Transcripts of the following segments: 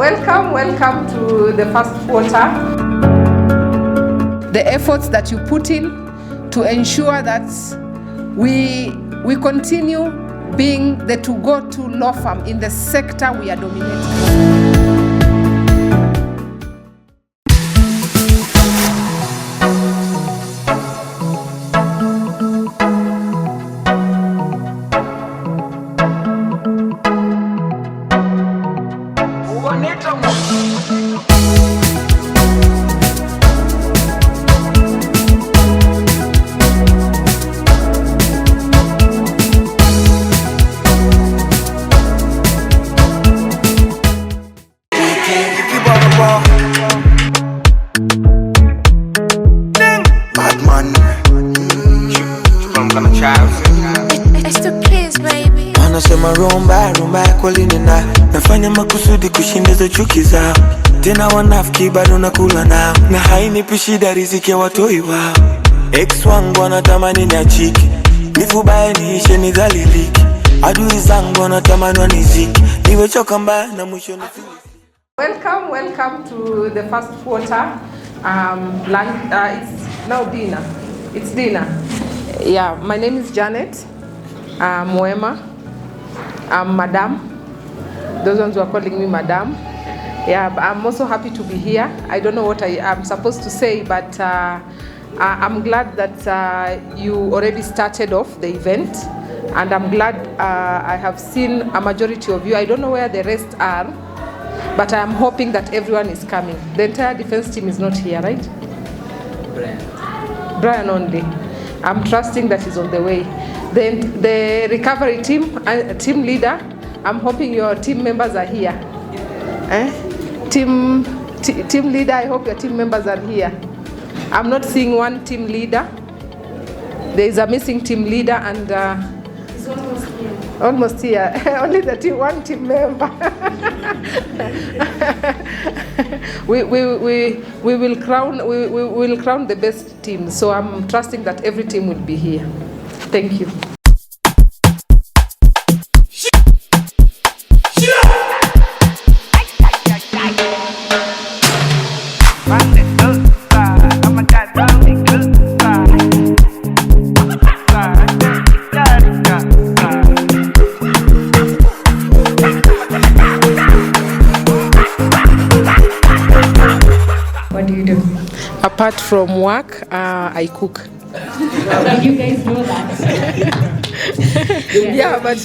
Welcome to the first quarter. The efforts that you put in to ensure that we continue being the to-go-to law firm in the sector we are dominating. Anasema rumba kweli nina nafanya makusudi kushindiza chuki zao, tena wanafiki bado nakula nao, na hainipi shida riziki ya watoi wao. Ex wangu anatamani niachike, nifubaye niishe nidhaliliki, adui zangu wanatamani waniziki, niwechoka mbaya na mwisho nifili. Welcome to the first quarter. It's now dinner. It's dinner. Yeah, my name is Janet Muema. I'm Madam. Those ones who are calling me Madam. Yeah, but I'm also happy to be here. I don't know what I am supposed to say, but I'm glad that you already started off the event, and I'm glad I have seen a majority of you. I don't know where the rest are, but I'm hoping that everyone is coming. The entire defense team is not here, right? Brian only. I'm trusting that he's on the way. Then the recovery team, team leader, I'm hoping your team members are here. Team leader, I hope your team members are here. I'm not seeing one team leader. There is a missing team leader, and he's almost here. Almost here. Only the one team member. we will crown the best team. So I'm trusting that every team will be here. Thank you. What do you do? Apart from work, I cook. Did you guys know that? Yeah, but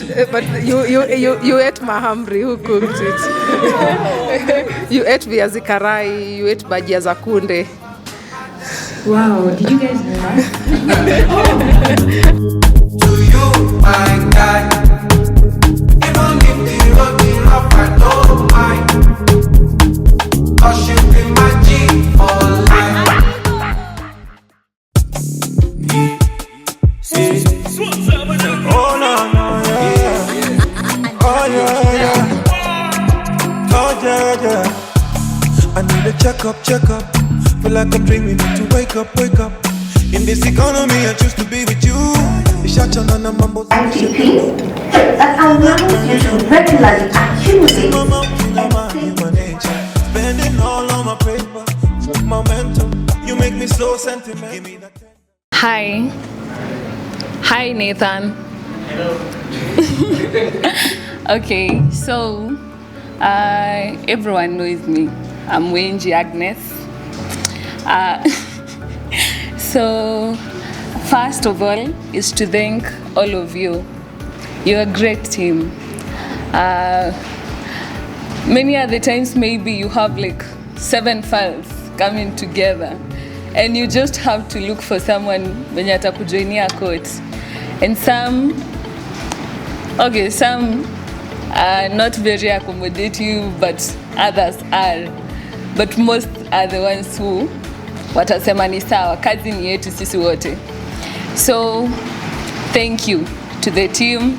you ate mahamri. Who cooked it? You ate viazi karai. You ate bajia za kunde. Wow, did you guys know that? To you, my guy, even if the road is rough, I don't mind, 'cause you be my G for life. Oh no, yeah. Oh yeah. Oh yeah. I need a check up. Feel like I'm dreaming, need to wake up. In this economy, I choose to be with you. That allows you to regularly accumulate. Spending all on my paper, momentum. You make me so sentimental. Hi Nathan. Hello. Okay, so everyone knows me. I'm Wenji Agnes. So first of all is to thank all of you. You're a great team. Many other times maybe you have like 7 files coming together, and you just have to look for someone mwenye atakujoinia court. And some are not very accommodative, but others are. But most are the ones who watasema ni sawa, kazi ni yetu sisi wote. So thank you to the team,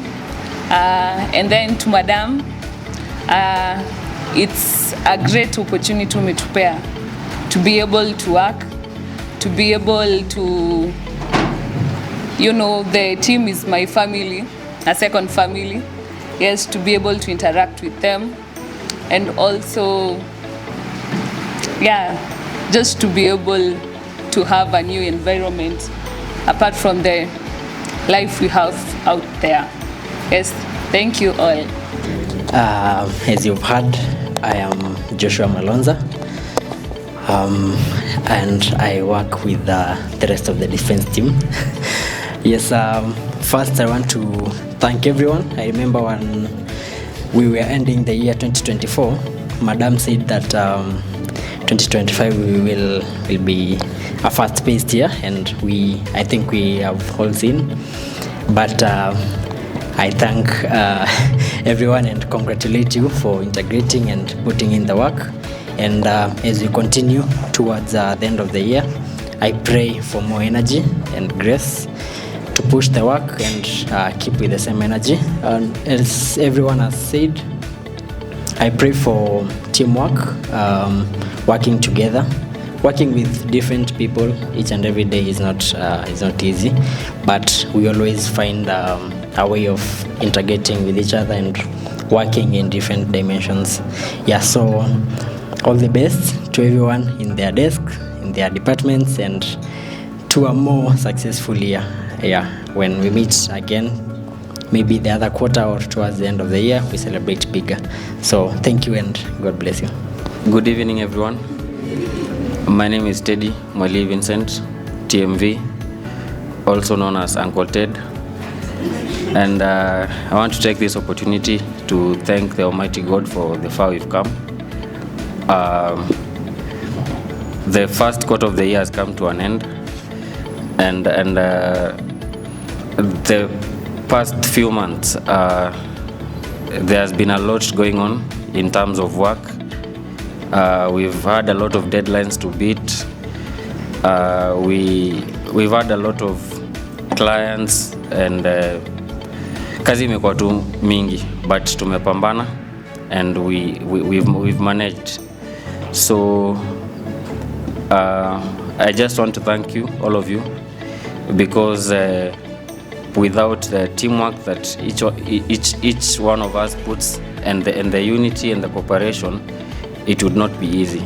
and then to Madam. It's a great opportunity umetupea to be able to work, to be able to, you know, the team is my family, a second family. Yes, to be able to interact with them, and also, yeah, just to be able to have a new environment apart from the life we have out there. Yes, thank you all. As you've heard, I am Joshua Malonza, and I work with the rest of the defense team. Yes, first I want to thank everyone. I remember when we were ending the year 2024, Madam said that 2025 will be a fast-paced year, and I think we have all seen. But I thank everyone and congratulate you for integrating and putting in the work. And as we continue towards the end of the year, I pray for more energy and grace to push the work and keep with the same energy. And as everyone has said, I pray for teamwork, working together. Working with different people each and every day is not easy, but we always find a way of integrating with each other and working in different dimensions. Yeah, so all the best to everyone in their desk, in their departments, and to a more successful year. Yeah, when we meet again, maybe the other quarter or towards the end of the year, we celebrate bigger. So thank you and God bless you. Good evening, everyone. My name is Teddy Mwali Vincent, TMV, also known as Uncle Ted. And I want to take this opportunity to thank the Almighty God for the far we've come. The first quarter of the year has come to an end, and the past few months there has been a lot going on in terms of work. We've had a lot of deadlines to beat. We've had a lot of clients and kazi imekuwa tu mingi, but tumepambana and we've managed. So I just want to thank you, all of you, because without the teamwork that each one of us puts and the unity and the cooperation, it would not be easy.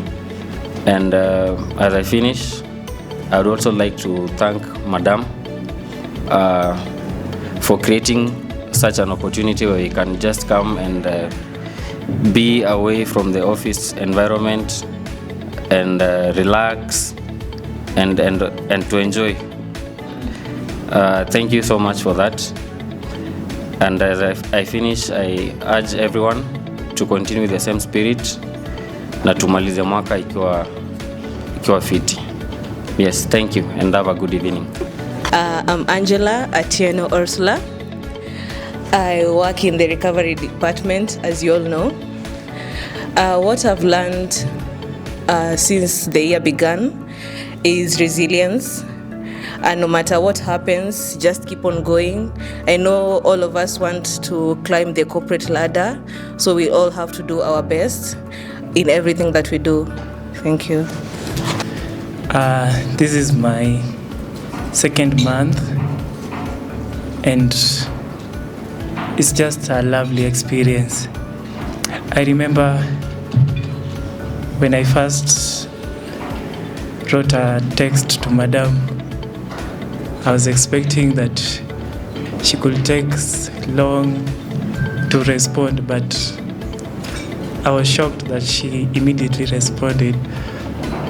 And as I finish, I would also like to thank Madam for creating such an opportunity where we can just come and be away from the office environment and relax and to enjoy. Thank you so much for that. And as I finish, I urge everyone to continue with the same spirit na tumalize mwaka ikiwa fiti. Yes, thank you and have a good evening. I'm Angela Atieno Ursula. I work in the recovery department, as you all know. What I've learned since the year began is resilience. And no matter what happens, just keep on going. I know all of us want to climb the corporate ladder, so we all have to do our best in everything that we do. Thank you. This is my second month, and it's just a lovely experience. I remember when I first wrote a text to Madam, I was expecting that she could take long to respond, but I was shocked that she immediately responded.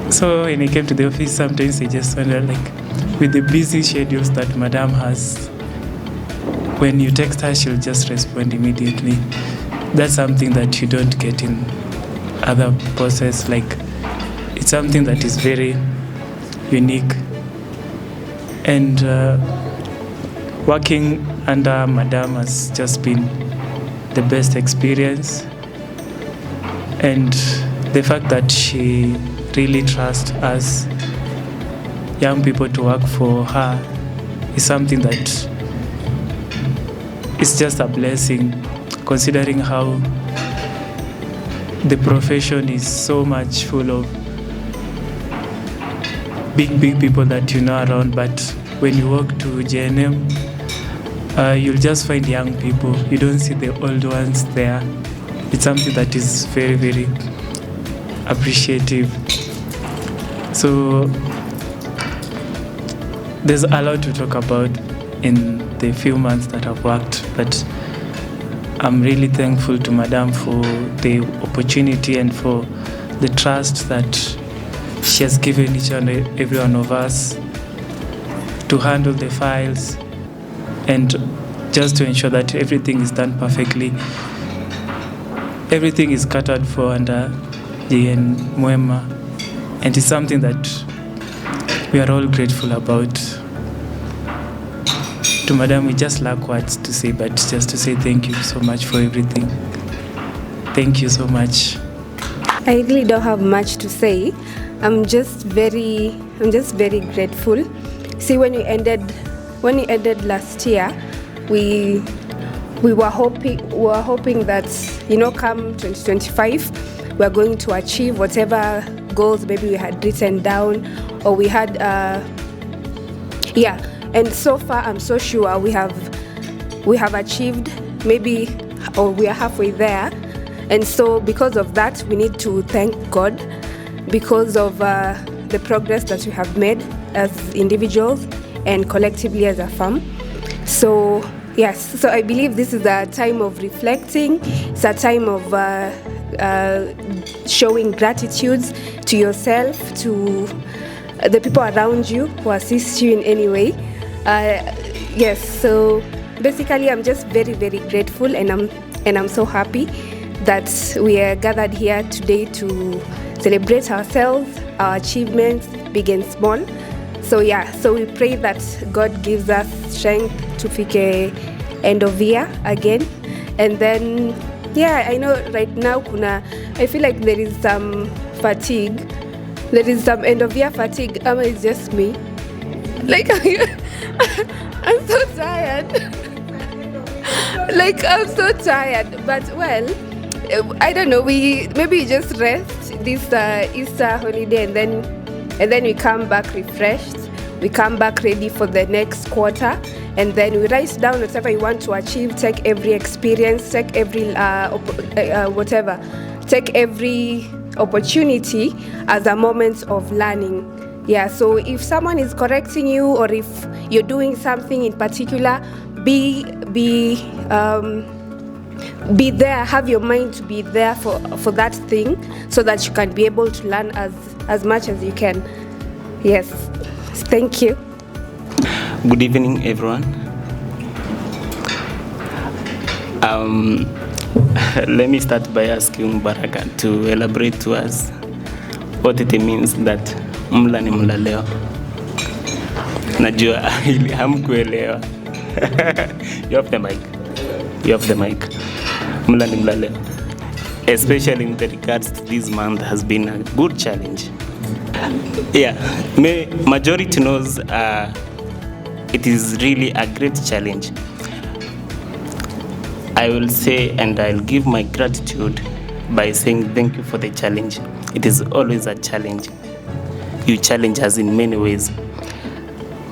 So when I came to the office, sometimes I just wonder, like, with the busy schedules that Madam has, when you text her, she'll just respond immediately. That's something that you don't get in other bosses. Like, it's something that is very unique. And working under Madam has just been the best experience. And the fact that she really trusts us young people to work for her is something that is just a blessing, considering how the profession is so much full of big people that you know around. But when you walk to JNM, you'll just find young people. You don't see the old ones there. it's something that is very, very appreciative. So there's a lot to talk about in the few months that I've worked, but I'm really thankful to Madam for the opportunity and for the trust that she has given each and every one of us to handle the files and just to ensure that everything is done perfectly. Everything is catered for under the Muema, and it's something that we are all grateful about. To Madam, we just lack words to say, but just to say thank you so much for everything. Thank you so much. I really don't have much to say. I'm just very grateful. See, when we ended last year, we were hoping that, you know, come 2025, we're going to achieve whatever goals maybe we had written down, or we had and so far I'm so sure we have achieved maybe, or we are halfway there. And so because of that, we need to thank God because of the progress that we have made as individuals and collectively as a firm. So yes, so I believe this is a time of reflecting. It's a time of showing gratitude to yourself, to the people around you who assist you in any way. Yes, so basically I'm just very, very grateful, and I'm so happy that we are gathered here today to celebrate ourselves, our achievements, big and small. So yeah, so we pray that God gives us strength to pick a end of year again. And then yeah, I know right now I feel like there is some fatigue. There is some end of year fatigue. It's just me. Like I'm so tired. Like I'm so tired. But well, I don't know. We maybe just rest this Easter holiday, and then we come back refreshed. We come back ready for the next quarter, and then we write down whatever you want to achieve. Take every experience. Take every Take every opportunity as a moment of learning. Yeah, so if someone is correcting you, or if you're doing something in particular, be there, have your mind to be there for that thing, so that you can be able to learn as much as you can. Yes, thank you. Good evening, everyone. Let me start by asking Baraka to elaborate to us what it means that mla ni mla leo. Najua ili hamkuelewa. You have the mic. Mla ni mla leo. Especially in the regards to this month has been a good challenge. Yeah, majority knows it is really a great challenge. I will say, and I'll give my gratitude by saying thank you for the challenge. It is always a challenge. You challenge us in many ways,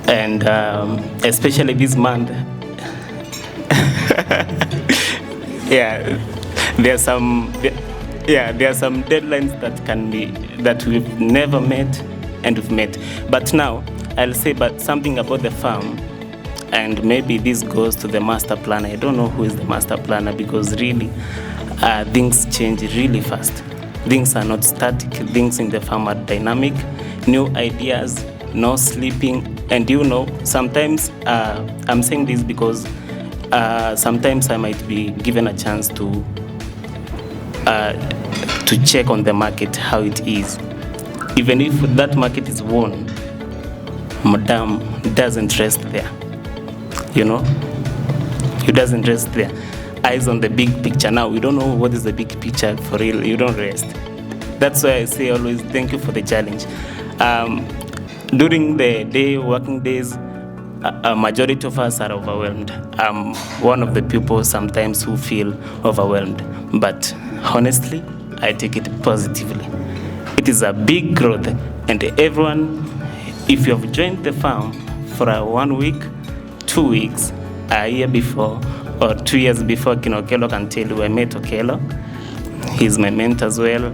and especially this month. Yeah, there are some deadlines that we've never met and we've met. But now I'll say something about the farm, and maybe this goes to the master planner. I don't know who is the master planner, because really things change really fast. Things are not static. Things in the farm are dynamic. New ideas, no sleeping. And sometimes I'm saying this because sometimes I might be given a chance to check on the market how it is. Even if that market is worn, Madam doesn't rest there. He doesn't rest there. Eyes on the big picture. Now we don't know what is the big picture for real. You don't rest. That's why I say always thank you for the challenge. During the day, working days, a majority of us are overwhelmed. I'm one of the people sometimes who feel overwhelmed, but honestly, I take it positively. It is a big growth, and everyone, if you have joined the farm for 1 week, 2 weeks, a year before, or 2 years before, Okelo can tell you I met Okelo. He's my mentor as well.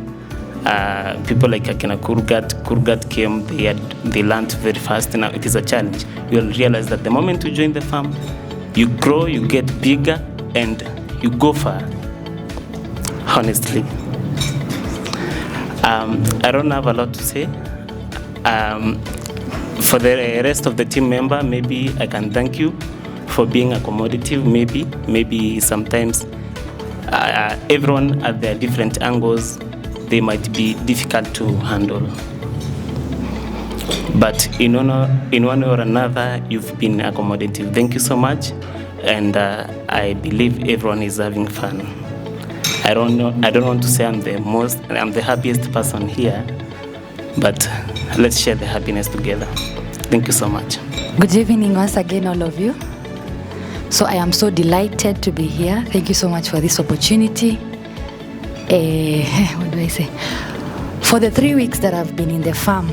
People like Akina Kurgat came, they learned very fast. Now it is a challenge. You'll realize that the moment you join the farm, you grow, you get bigger, and you go far. Honestly, I don't have a lot to say. For the rest of the team member, maybe I can thank you for being accommodative. Maybe sometimes everyone at their different angles, they might be difficult to handle. But in one or another, you've been accommodative. Thank you so much, and I believe everyone is having fun. I don't want to say I'm the happiest person here, but let's share the happiness together. Thank you so much. Good evening once again, all of you. So I am so delighted to be here. Thank you so much for this opportunity. What do I say? For the 3 weeks that I've been in the farm,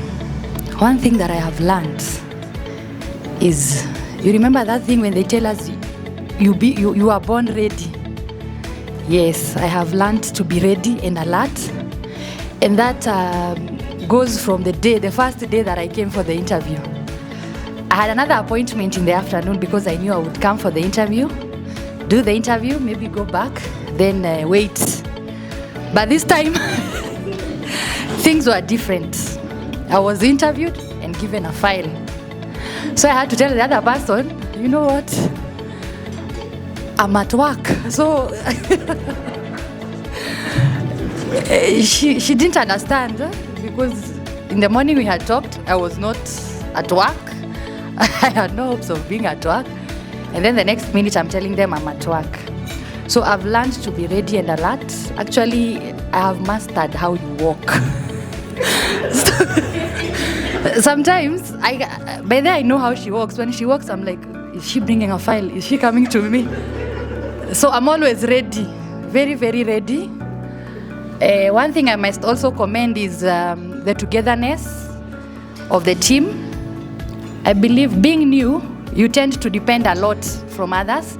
one thing that I have learned is, you remember that thing when they tell us you are born ready? Yes, I have learned to be ready and alert, and that goes from the first day that I came for the interview. I had another appointment in the afternoon because I knew I would come for the interview, do the interview, maybe go back, then wait. But this time, things were different. I was interviewed and given a file. So I had to tell the other person, you know what? I'm at work. So she didn't understand, because in the morning we had talked, I was not at work. I had no hopes of being at work. And then the next minute I'm telling them I'm at work. So I've learned to be ready and alert. Actually, I have mastered how you walk. Sometimes, by then I know how she walks. When she walks, I'm like, is she bringing a file? Is she coming to me? So I'm always ready, very, very ready. One thing I must also commend is the togetherness of the team. I believe being new, you tend to depend a lot from others.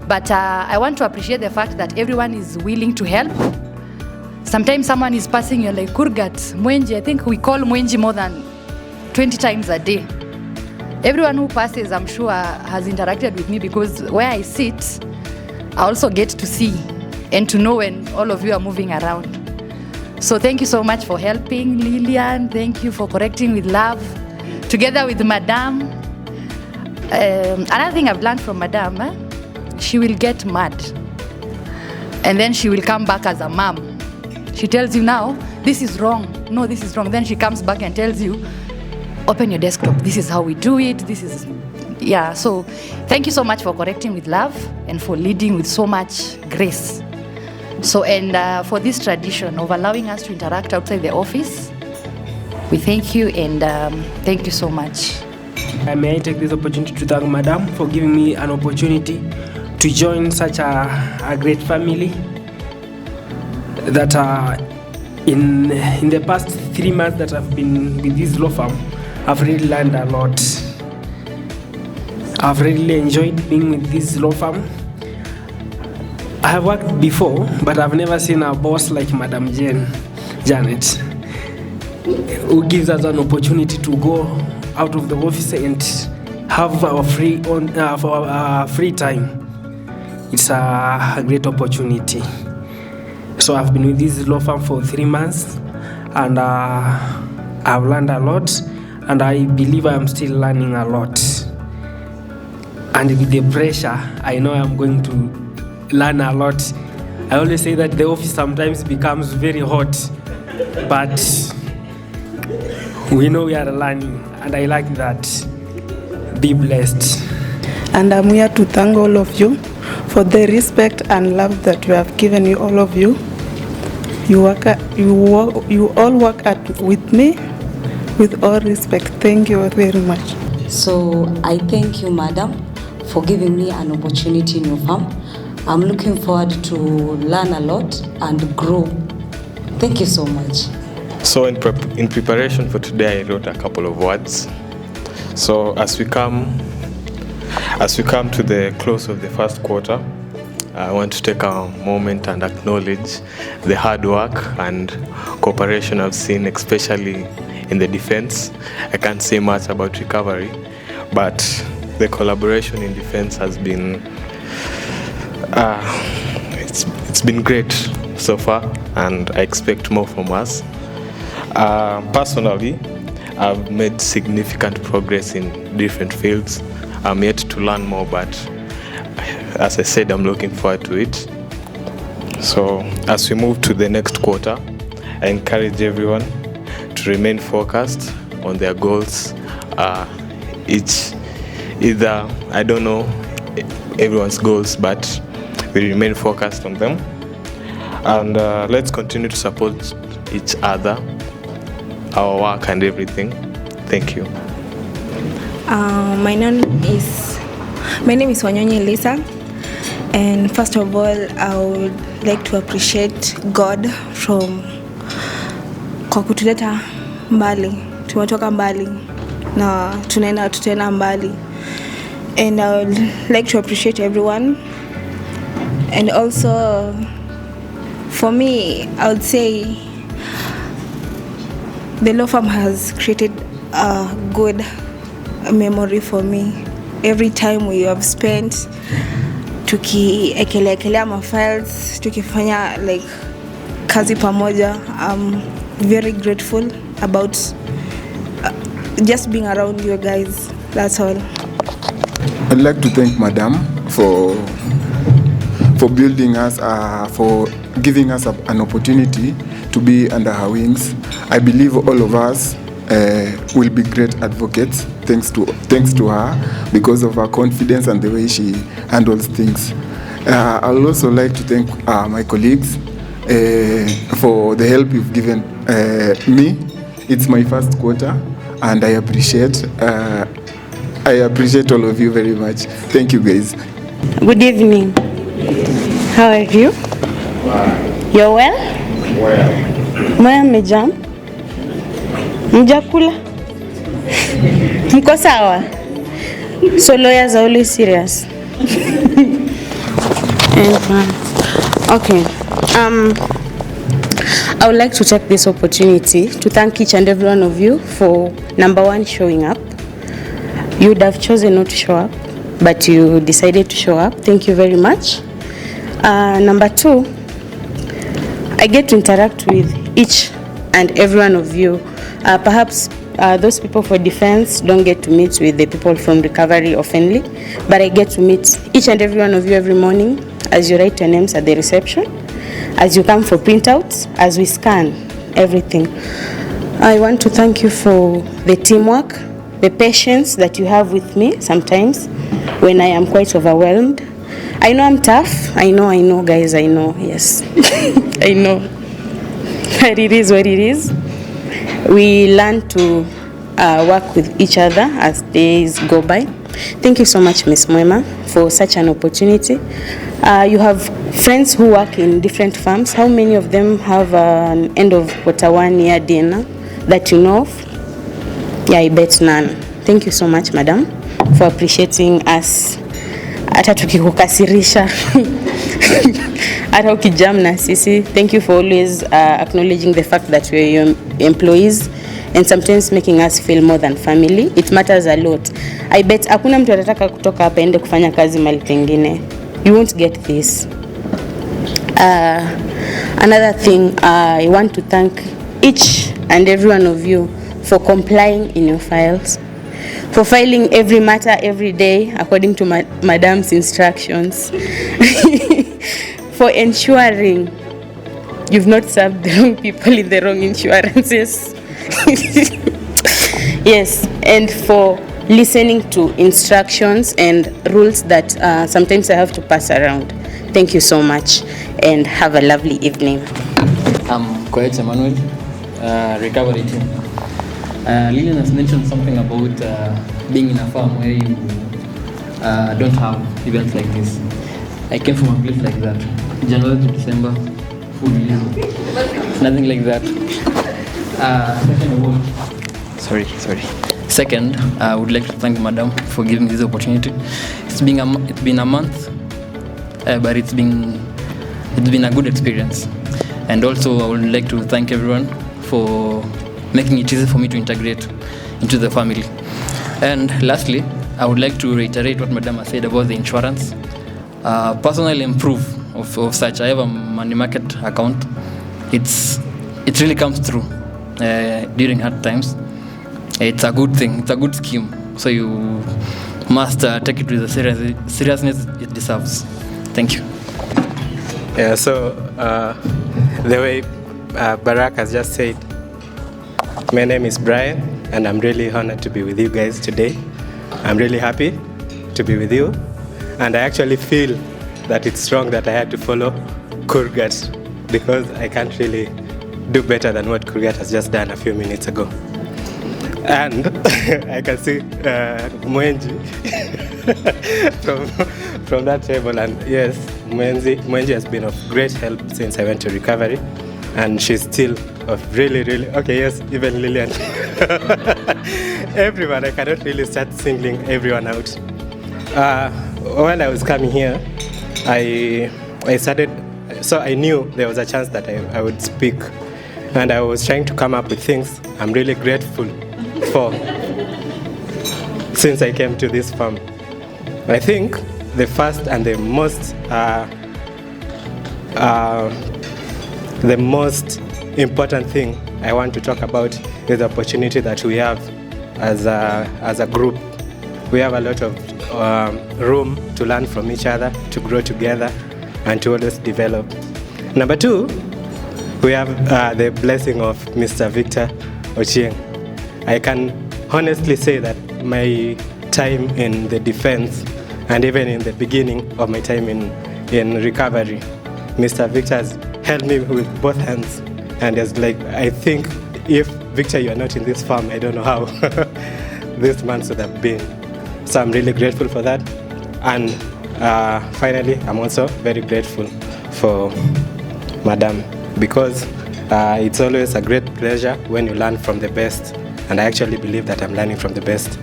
But I want to appreciate the fact that everyone is willing to help. Sometimes someone is passing, you're like, Kurgat, Mwenji. I think we call Mwenji more than 20 times a day. Everyone who passes, I'm sure, has interacted with me, because where I sit, I also get to see and to know when all of you are moving around. So thank you so much for helping, Lillian. Thank you for correcting with love, together with Madam. Another thing I've learned from Madam, she will get mad. And then she will come back as a mom. She tells you now, this is wrong. No, this is wrong. Then she comes back and tells you, open your desktop. This is how we do it. This is, yeah. So thank you so much for correcting with love and for leading with so much grace. So, and for this tradition of allowing us to interact outside the office, we thank you, and thank you so much. May I take this opportunity to thank Madam for giving me an opportunity to join such a great family that in the past 3 months that I've been with this law firm, I've really learned a lot. I've really enjoyed being with this law firm. I have worked before, but I've never seen a boss like Madam Janet, who gives us an opportunity to go out of the office and have our free time. It's a great opportunity. So I've been with this law firm for 3 months, and I've learned a lot, and I believe I'm still learning a lot. And with the pressure, I know I'm going to learn a lot. I always say that the office sometimes becomes very hot, but we know we are learning, and I like that. Be blessed. And I'm here to thank all of you for the respect and love that we have given you, all of you. You all work with me with all respect. Thank you very much. So I thank you, Madam, for giving me an opportunity in your farm. I'm looking forward to learn a lot and grow. Thank you so much. So in preparation for today, I wrote a couple of words. So as we come to the close of the first quarter, I want to take a moment and acknowledge the hard work and cooperation I've seen, especially in the defense. I can't say much about recovery, but the collaboration in defense has been it's been great so far, and I expect more from us. Personally, I've made significant progress in different fields. I'm yet to learn more, but as I said, I'm looking forward to it. So as we move to the next quarter, I encourage everyone to remain focused on their goals. Either, I don't know everyone's goals, but we remain focused on them. And let's continue to support each other, our work and everything. Thank you. My name is Wanyonyi Lisa, and first of all, I would like to appreciate God from kwa kutuleta mbali. Tumetoka mbali na tunaenda tutena mbali, and I would like to appreciate everyone. And also, for me, I would say the law firm has created a good memory for me. Every time we have spent tukiekelea ma files, tukifanya like kazi pamoja, I'm very grateful about just being around you guys. That's all. I'd like to thank Madam for building us, for giving us an opportunity to be under her wings. I believe all of us will be great advocates thanks to her, because of her confidence and the way she handles things. I'd also like to thank my colleagues for the help you've given me. It's my first quarter, and I appreciate all of you very much. Thank you, guys. Good evening. How are you? You're well? Moya mmejam? Mjakula? Mko sawa? So lawyers are always serious. Okay. I would like to take this opportunity to thank each and every one of you for, number one, showing up. You would have chosen not to show up, but you decided to show up. Thank you very much. Number two, I get to interact with each and every one of you. Perhaps those people for defense don't get to meet with the people from recovery oftenly, but I get to meet each and every one of you every morning as you write your names at the reception, as you come for printouts, as we scan everything. I want to thank you for the teamwork, the patience that you have with me sometimes when I am quite overwhelmed. I know I'm tough. I know, guys, I know, yes. I know. But it is what it is. We learn to work with each other as days go by. Thank you so much, Ms. Muema, for such an opportunity. You have friends who work in different firms. How many of them have an end of quarter 1 year dinner that you know of? Yeah, I bet none. Thank you so much, madam, for appreciating us. Hata tukikukasirisha, hata ukijam na sisi. Thank you for always acknowledging the fact that we're your employees and sometimes making us feel more than family. It matters a lot. I bet hakuna mtu atataka kutoka hapa ende kufanya kazi mahali pengine. You won't get this. Another thing, I want to thank each and every one of you for complying in your files, for filing every matter every day according to madam's instructions, for ensuring you've not served the wrong people in the wrong insurances. Yes, and for listening to instructions and rules that sometimes I have to pass around. Thank you so much and have a lovely evening. I'm Koech Emmanuel, recovery team. Lillian has mentioned something about being in a farm where you don't have events like this. I came from a place like that. January to December, food release. Nothing like that. Second, I would like to thank Madam for giving this opportunity. It's been a month but it's been a good experience. And also I would like to thank everyone for making it easy for me to integrate into the family. And lastly, I would like to reiterate what Madam has said about the insurance. Personally improve of such. I have a money market account. It really comes through during hard times. It's a good thing. It's a good scheme. So you must take it with the seriousness it deserves. Thank you. Yeah, so the way Barak has just said, my name is Brian, and I'm really honored to be with you guys today. I'm really happy to be with you, and I actually feel that it's wrong that I had to follow Kurgat, because I can't really do better than what Kurgat has just done a few minutes ago. And I can see Mwenji from that table, and yes, Mwenji has been of great help since I went to recovery, and she's still of really, okay, yes, even Lillian. Everyone, I cannot really start singling everyone out. When I was coming here, I started, so I knew there was a chance that I would speak, and I was trying to come up with things I'm really grateful for since I came to this farm. I think the first and the most important thing I want to talk about is the opportunity that we have as a group. We have a lot of room to learn from each other, to grow together, and to always develop. Number two, we have the blessing of Mr. Victor Ochieng. I can honestly say that my time in the defense, and even in the beginning of my time in recovery, Mr. Victor has held me with both hands, and is like, I think if Victor, you are not in this farm, I don't know how this month would have been. So I'm really grateful for that. And finally, I'm also very grateful for Madam, because it's always a great pleasure when you learn from the best. And I actually believe that I'm learning from the best.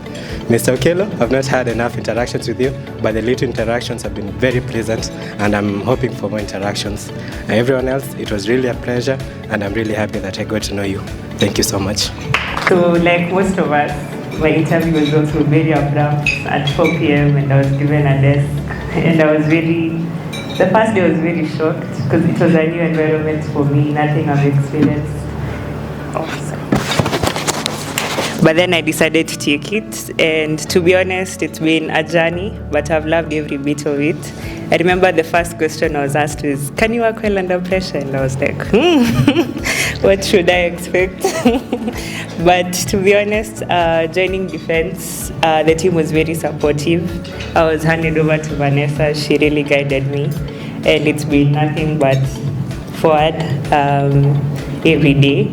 Mr. Okello, I've not had enough interactions with you, but the little interactions have been very pleasant, and I'm hoping for more interactions. And everyone else, it was really a pleasure, and I'm really happy that I got to know you. Thank you so much. So like most of us, my interview was also very abrupt at 4 p.m. and I was given a desk, and the first day I was very shocked because it was a new environment for me, nothing I've experienced. But then I decided to take it, and to be honest, it's been a journey, but I've loved every bit of it. I remember the first question I was asked is, can you work well under pressure? And I was like, what should I expect? But to be honest, joining defense, the team was very supportive. I was handed over to Vanessa. She really guided me, and it's been nothing but forward every day.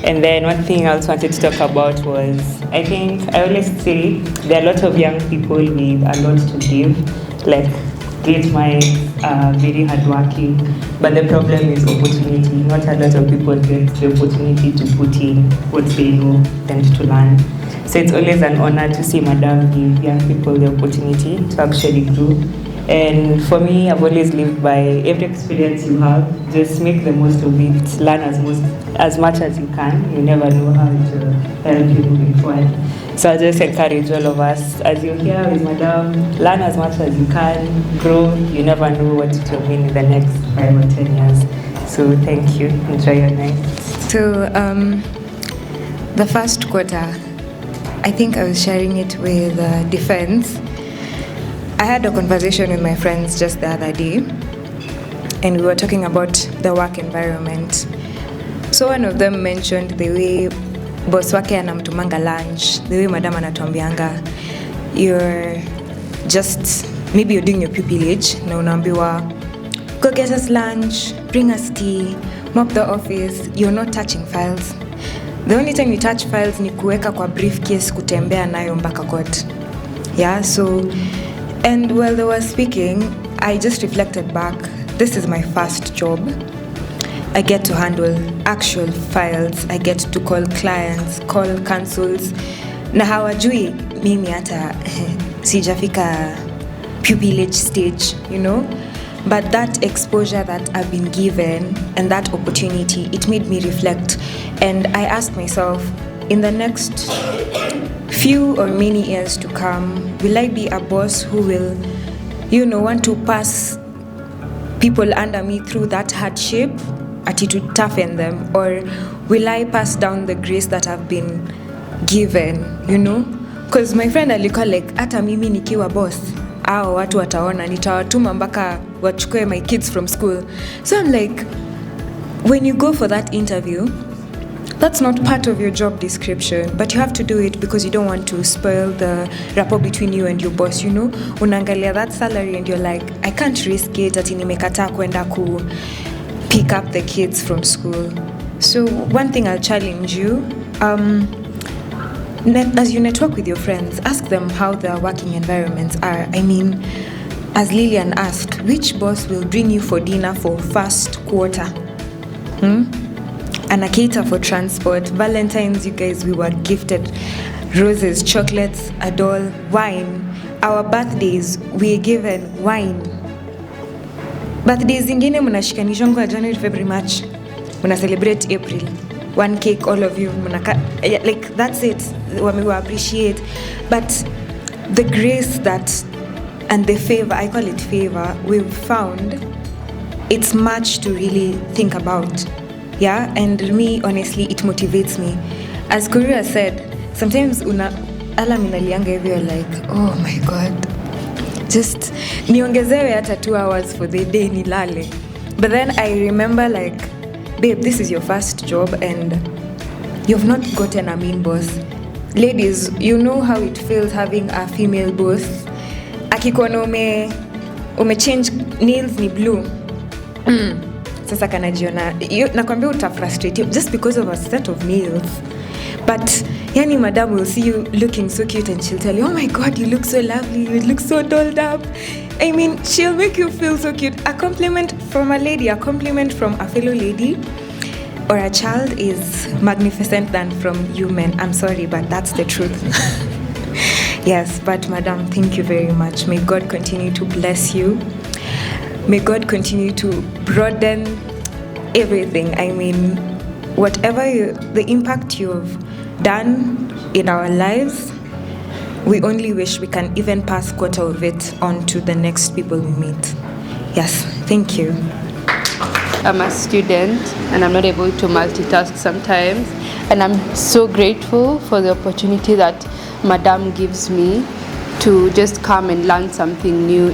And then one thing I also wanted to talk about was, I think I always say there are a lot of young people with a lot to give, like great minds, very hardworking, but the problem is opportunity. Not a lot of people get the opportunity to put in what they know and to learn. So it's always an honor to see Madam give young people the opportunity to actually grow. And for me, I've always lived by every experience you have, just make the most of it, learn as much as you can. You never know how it will help you moving forward. So I just encourage all of us, as you're here with Madam, learn as much as you can, grow. You never know what it will mean in the next 5 or 10 years. So thank you, enjoy your night. So the first quarter, I think I was sharing it with defense. I had a conversation with my friends just the other day, and we were talking about the work environment. So one of them mentioned the way boss wake anamtumanga lunch, the way madam anatuambianga, maybe you're doing your pupillage, na unaambiwa, go get us lunch, bring us tea, mop the office, you're not touching files. The only time you touch files ni kuweka kwa briefcase kutembea nayo mpaka court. Yeah, so, and while they were speaking, I just reflected back, this is my first job. I get to handle actual files, I get to call clients, call councils, na hawajui mimi hata sijafika pupillage stage, you know. But that exposure that I've been given and that opportunity, it made me reflect. And I asked myself, in the next few or many years to come, will I be a boss who will, want to pass people under me through that hardship, to toughen them? Or will I pass down the grace that I've been given, Because my friend alikuwa like, hata mimi nikiwa boss, watu wataona, nitawatuma mpaka wachukue my kids from school. So I'm like, when you go for that interview, that's not part of your job description, but you have to do it because you don't want to spoil the rapport between you and your boss, Unaangalia that salary and you're like, I can't risk it ati nimekataa kwenda ku pick up the kids from school. So one thing I'll challenge you, as you network with your friends, ask them how their working environments are. I mean, as Lillian asked, which boss will bring you for dinner for first quarter? And a cater for transport. Valentine's, you guys, we were gifted roses, chocolates, a doll, wine. Our birthdays, we're given wine. Birthdays zingine mnashikanishwa January, February, March. Muna celebrate April. One cake, all of you. Like, that's it. We appreciate. But the grace that, and the favor, I call it favor, we've found, it's much to really think about. Yeah, and me, honestly, it motivates me. As Korea said, sometimes alarm inalianga hivi, you're like, oh my God, just niongezewe hata 2 hours for the day nilale. But then I remember like, babe, this is your first job and you've not gotten a mean boss. Ladies, you know how it feels having a female boss. Akikuona ume-change nails ni blue. Sasa kanajiona, nakwambia utafrustrate just because of a set of nails. But yani madam will see you looking so cute and she'll tell you, oh my God, you look so lovely, you look so dolled up. I mean, she'll make you feel so cute. A compliment from a lady, a compliment from a fellow lady or a child is magnificent than from you men. I'm sorry, but that's the truth. Yes, but madam, thank you very much. May God continue to bless you. May God continue to broaden everything. I mean, whatever the impact you've done in our lives, we only wish we can even pass quarter of it on to the next people we meet. Yes, thank you. I'm a student and I'm not able to multitask sometimes. And I'm so grateful for the opportunity that Madam gives me to just come and learn something new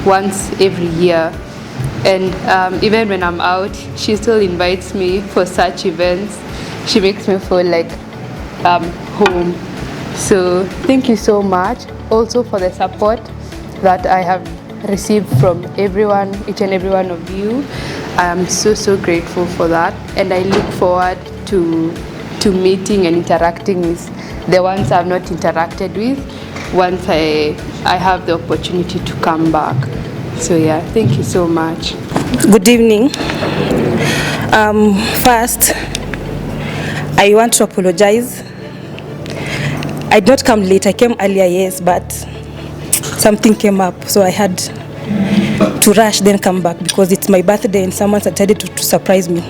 once every year. And even when I'm out, she still invites me for such events. She makes me feel like home. So thank you so much also for the support that I have received from everyone, each and every one of you. I am so grateful for that, and I look forward to meeting and interacting with the ones I've not interacted with once I have the opportunity to come back. So yeah, thank you so much. Good evening. First, I want to apologize. I did not come late. I came earlier, yes, but something came up, so I had to rush then come back because it's my birthday and someone decided to surprise me.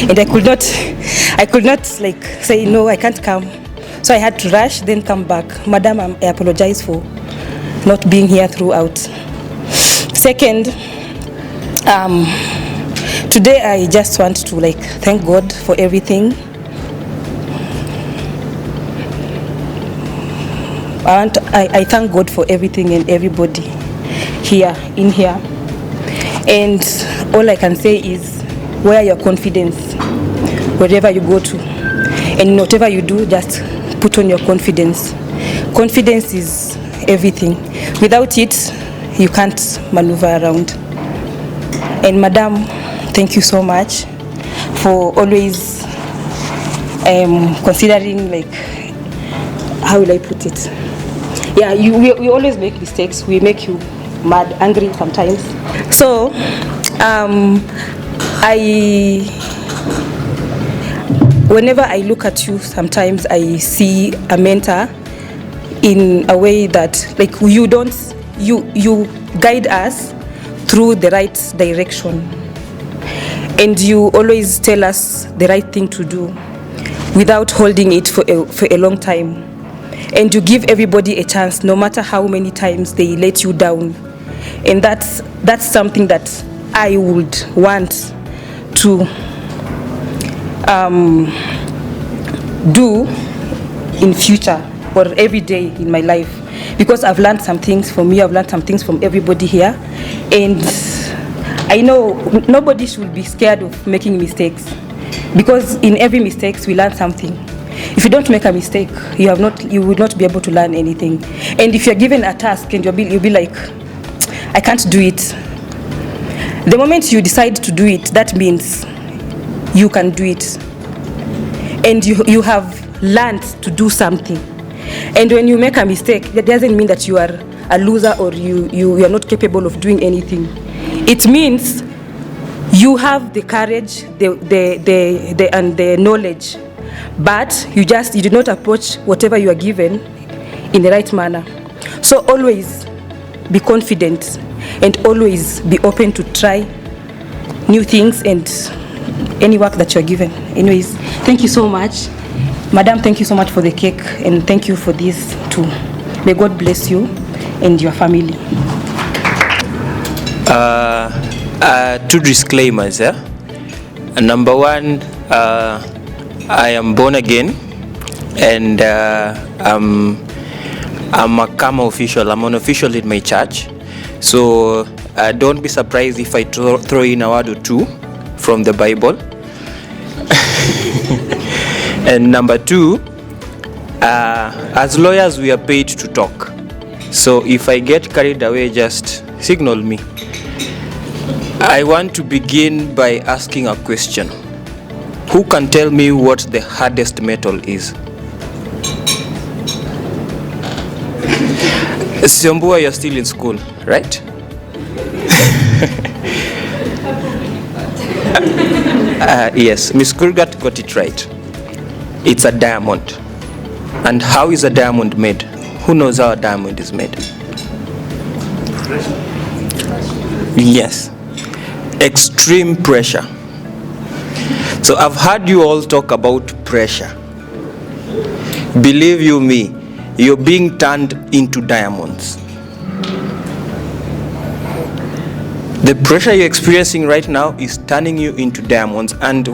And I could not like say no, I can't come. So I had to rush then come back. Madam, I apologize for not being here throughout. Second, today I just want to thank God for everything. I thank God for everything and everybody in here. And all I can say is wear your confidence wherever you go to. And whatever you do, just put on your confidence. Confidence is everything. Without it, you can't maneuver around. And Madam, thank you so much for always considering, how will I put it? Yeah, we always make mistakes. We make you mad, angry sometimes. So, whenever I look at you, sometimes I see a mentor in a way that you guide us through the right direction. And you always tell us the right thing to do without holding it for a long time. And you give everybody a chance, no matter how many times they let you down. And that's something that I would want to do in future or every day in my life, because I've learned some things from you, I've learned some things from everybody here, and I know nobody should be scared of making mistakes, because in every mistake we learn something. If you don't make a mistake, you will not be able to learn anything. And if you're given a task and you'll be like, I can't do it, the moment you decide to do it, that means you can do it. And you have learned to do something. And when you make a mistake, that doesn't mean that you are a loser or you are not capable of doing anything. It means you have the courage and the knowledge, but you do not approach whatever you are given in the right manner. So always be confident and always be open to try new things and any work that you are given. Anyways, thank you so much. Madam, thank you so much for the cake, and thank you for this too. May God bless you and your family. Two disclaimers. Number one, I am born again, and I'm a CAMA official. I'm an official in my church. So don't be surprised if I throw in a word or two from the Bible. And number two, as lawyers we are paid to talk. So if I get carried away, just signal me. I want to begin by asking a question. Who can tell me what the hardest metal is? Siombua, you're still in school, right? Yes, Miss Kurgat got it right. It's a diamond. And how is a diamond made? Who knows how a diamond is made? Yes. Extreme pressure. So I've heard you all talk about pressure. Believe you me, you're being turned into diamonds. The pressure you're experiencing right now is turning you into diamonds, and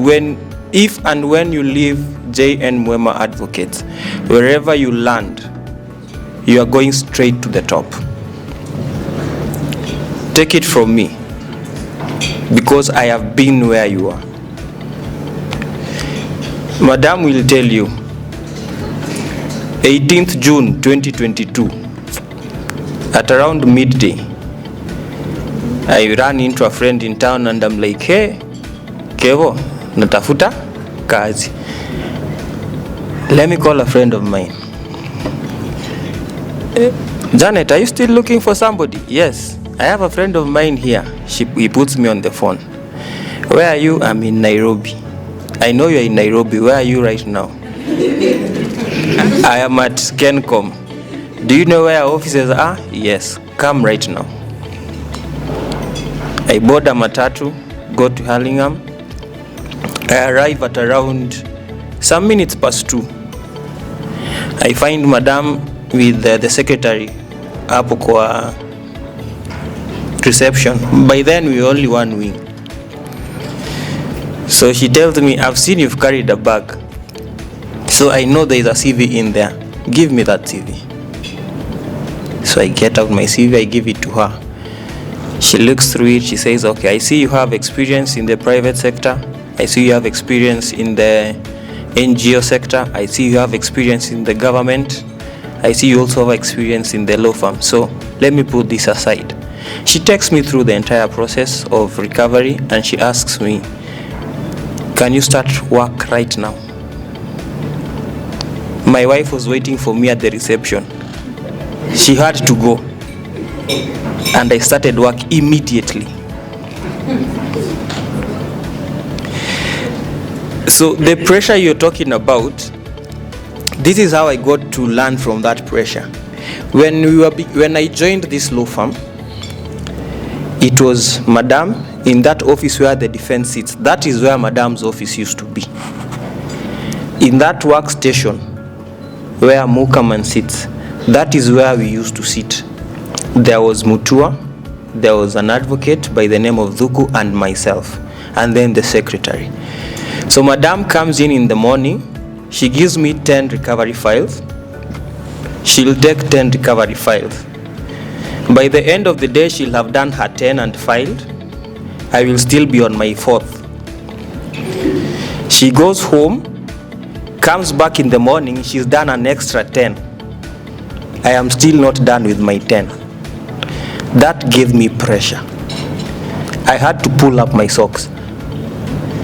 if and when you leave JN Muema Advocates, wherever you land, you are going straight to the top. Take it from me, because I have been where you are. Madam will tell you, 18th June 2022, at around midday, I ran into a friend in town and I'm like, hey, Kevo, natafuta kazi. Let me call a friend of mine. Janet, are you still looking for somebody? Yes, I have a friend of mine here. He puts me on the phone. Where are you? I'm in Nairobi. I know you're in Nairobi. Where are you right now? I am at Kencom. Do you know where our offices are? Yes, come right now. I board a matatu, go to Hurlingham. I arrive at around some minutes past 2. I find Madam with the secretary hapo kwa reception. By then we only one wing. So she tells me, I've seen you've carried a bag. So I know there is a CV in there. Give me that CV. So I get out my CV, I give it to her. She looks through it, she says, okay, I see you have experience in the private sector. I see you have experience in the NGO sector. I see you have experience in the government. I see you also have experience in the law firm. So let me put this aside. She takes me through the entire process of recovery and she asks me, can you start work right now? My wife was waiting for me at the reception. She had to go. And I started work immediately. So the pressure you're talking about, this is how I got to learn from that pressure. When I joined this law firm, It was Madam in that office where the defense sits. That is where Madam's office used to be. In that workstation where Mukaman sits, that is where we used to sit. There was Mutua, there was an advocate by the name of Dhuku, and myself, and then the secretary. So Madam comes in the morning, she gives me 10 recovery files. She'll take 10 recovery files. By the end of the day, she'll have done her 10 and filed. I will still be on my 4th. She goes home, comes back in the morning, she's done an extra 10. I am still not done with my 10. That gave me pressure. I had to pull up my socks.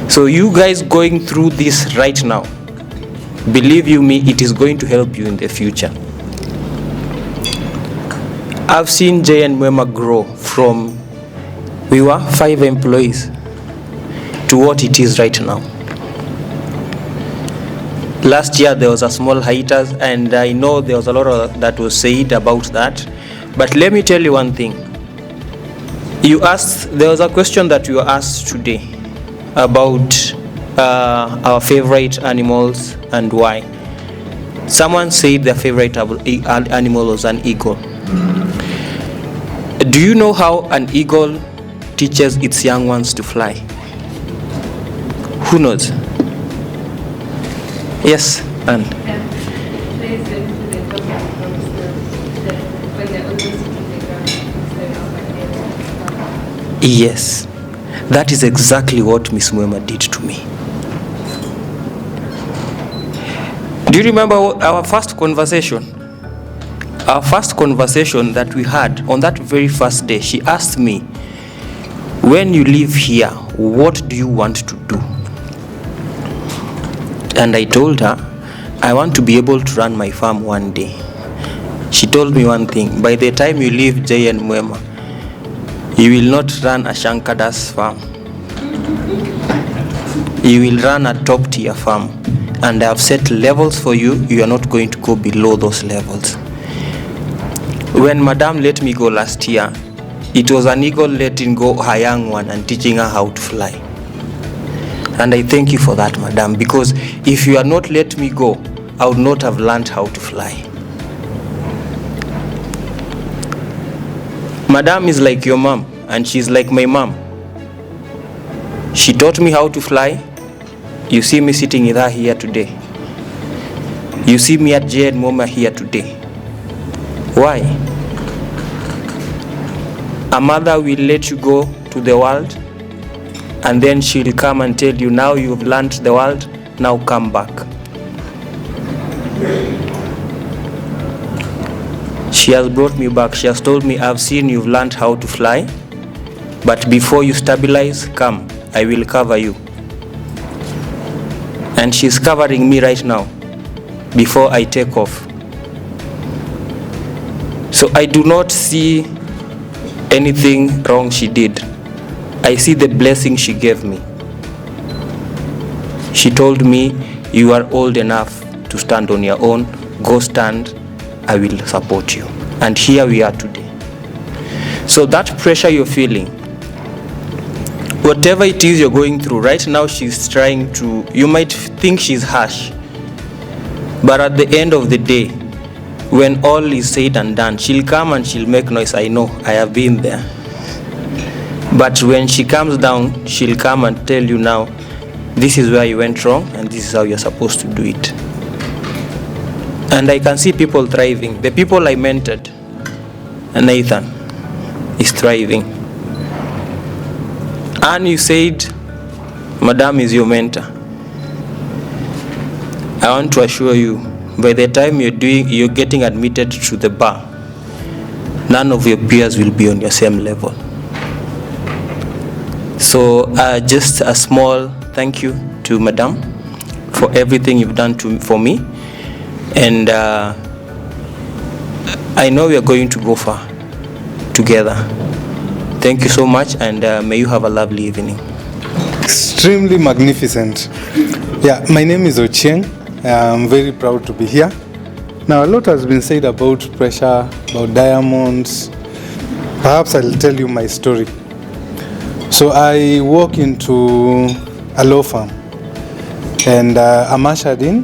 So you guys going through this right now, believe you me, it is going to help you in the future. I've seen Jay and Muema grow from, we were 5 employees, to what it is right now. Last year there was a small hiatus, and I know there was a lot that was said about that. But let me tell you one thing. There was a question that you were asked today about our favorite animals and why. Someone said their favorite animal was an eagle. Do you know how an eagle teaches its young ones to fly? Who knows? Yes, and yes, that is exactly what Miss Muema did to me. Do you remember our first conversation? Our first conversation that we had on that very first day, she asked me, when you leave here, what do you want to do? And I told her, I want to be able to run my farm one day. She told me one thing, by the time you leave Jay and Muema, you will not run a Shankadas farm. You will run a top tier farm. And I have set levels for you, you are not going to go below those levels. When Madam let me go last year, it was an eagle letting go her young one and teaching her how to fly. And I thank you for that, Madam, because if you had not let me go, I would not have learned how to fly. Madam is like your mom, and she's like my mom. She taught me how to fly. You see me sitting with her here today. You see me at Jay and Muema here today. Why? A mother will let you go to the world, and then she'll come and tell you, now you've learned the world, now come back. She has brought me back. She has told me, I've seen you've learned how to fly, but before you stabilize, come, I will cover you. And she's covering me right now before I take off. So I do not see anything wrong she did. I see the blessing she gave me. She told me, you are old enough to stand on your own. Go stand, I will support you. And here we are today. So that pressure you're feeling, whatever it is you're going through, right now she's trying to, you might think she's harsh, but at the end of the day, when all is said and done, she'll come and she'll make noise. I know, I have been there. But when she comes down, she'll come and tell you now, this is where you went wrong and this is how you're supposed to do it. And I can see people thriving. The people I mentored, Nathan, is thriving. And you said, Madam is your mentor. I want to assure you, by the time you're getting admitted to the bar, none of your peers will be on your same level. So just a small thank you to Madam for everything you've done for me. And I know we are going to go far together. Thank you so much, and may you have a lovely evening. Extremely magnificent. Yeah, my name is Ochieng. I'm very proud to be here. Now, a lot has been said about pressure, about diamonds. Perhaps I'll tell you my story. So I walk into a law firm and I'm ushered in.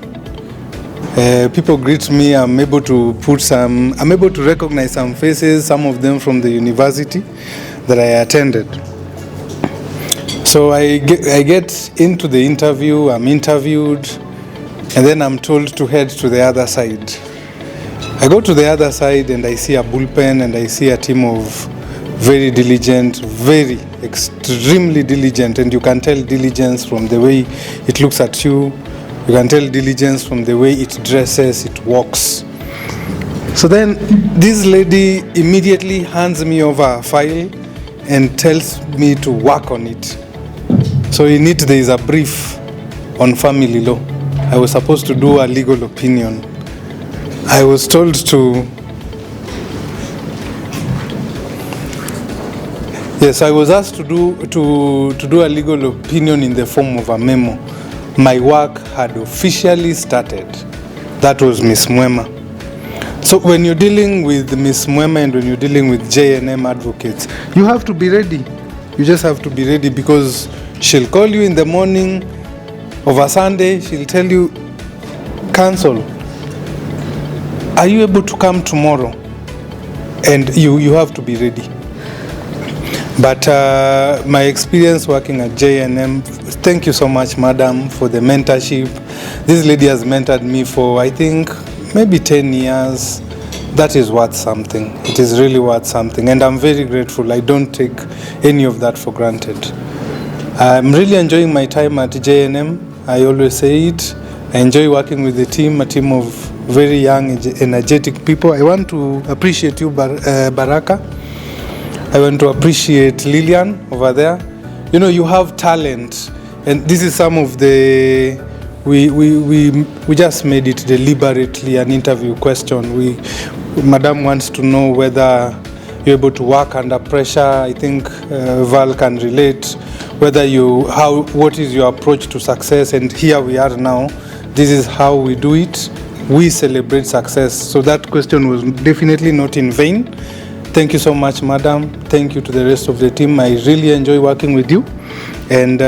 People greet me. I'm able to recognize some faces, some of them from the university that I attended. So I get into the interview, I'm interviewed, and then I'm told to head to the other side. I go to the other side and I see a bullpen and I see a team of very diligent, very extremely diligent, and you can tell diligence from the way it looks at you. You can tell diligence from the way it dresses, it walks. So then this lady immediately hands me over a file and tells me to work on it. So in it there is a brief on family law. I was supposed to do a legal opinion. I was told to Yes, I was asked to do a legal opinion in the form of a memo. My work had officially started. That was Miss Muema. So when you're dealing with Miss Muema and when you're dealing with J&M advocates, you have to be ready. You just have to be ready because she'll call you in the morning of a Sunday, she'll tell you, cancel. Are you able to come tomorrow? And you have to be ready. But my experience working at J&M, thank you so much, madam, for the mentorship. This lady has mentored me for, I think, maybe 10 years. That is worth something. It is really worth something. And I'm very grateful. I don't take any of that for granted. I'm really enjoying my time at J&M. I always say it. I enjoy working with the team, a team of very young, energetic people. I want to appreciate you, Baraka. I want to appreciate Lillian over there. You know, you have talent. And this is some of the, we just made it deliberately an interview question. Madam wants to know whether you're able to work under pressure. I think Val can relate. Whether what is your approach to success? And here we are now. This is how we do it. We celebrate success. So that question was definitely not in vain. Thank you so much, madam. Thank you to the rest of the team. I really enjoy working with you. And